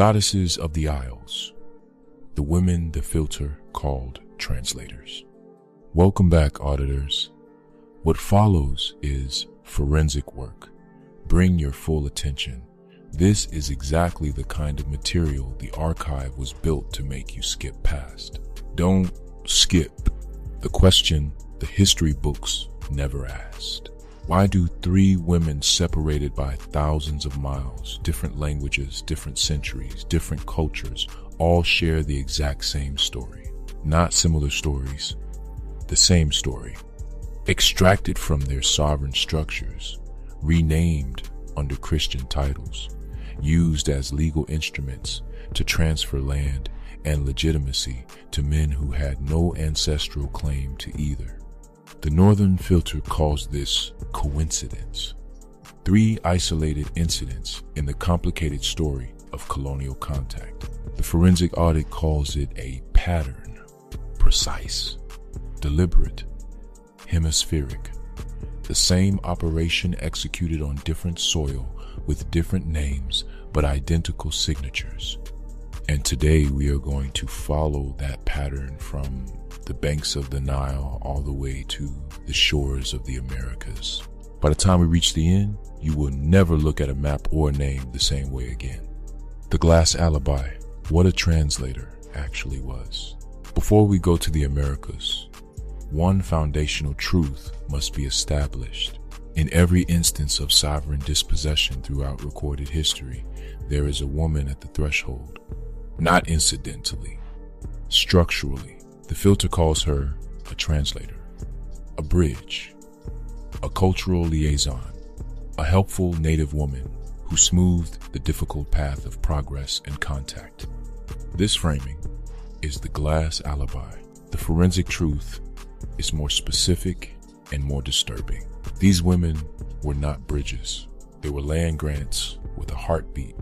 Goddesses of the Isles, the women the filter called translators. Welcome back, auditors. What follows is forensic work. Bring your full attention. This is exactly the kind of material the archive was built to make you skip past. Don't skip the question the history books never asked. Why do three women separated by thousands of miles, different languages, different centuries, different cultures, all share the exact same story? Not similar stories, the same story. Extracted from their sovereign structures, renamed under Christian titles, used as legal instruments to transfer land and legitimacy to men who had no ancestral claim to either. The Northern Filter calls this coincidence. Three isolated incidents in the complicated story of colonial contact. The forensic audit calls it a pattern, precise, deliberate, hemispheric. The same operation executed on different soil with different names but identical signatures. And today we are going to follow that pattern from the banks of the Nile all the way to the shores of the Americas. By the time we reach the end, you will never look at a map or name the same way again. The glass alibi, what a translator actually was. Before we go to the Americas, one foundational truth must be established. In every instance of sovereign dispossession throughout recorded history, there is a woman at the threshold. Not incidentally, structurally. The filter calls her a translator, a bridge, a cultural liaison, a helpful native woman who smoothed the difficult path of progress and contact. This framing is the glass alibi. The forensic truth is more specific and more disturbing. These women were not bridges. They were land grants with a heartbeat.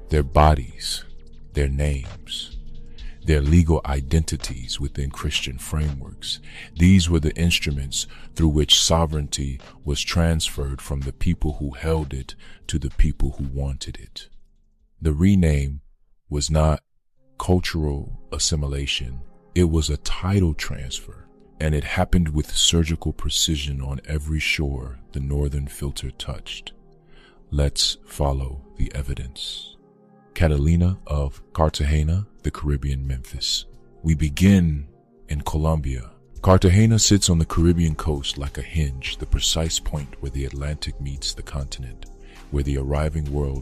Their bodies, their names, their legal identities within Christian frameworks. These were the instruments through which sovereignty was transferred from the people who held it to the people who wanted it. The rename was not cultural assimilation. It was a title transfer, and it happened with surgical precision on every shore the Northern Filter touched. Let's follow the evidence. Catalina of Cartagena, the Caribbean Memphis. We begin in Colombia. Cartagena sits on the Caribbean coast like a hinge, the precise point where the Atlantic meets the continent, where the arriving world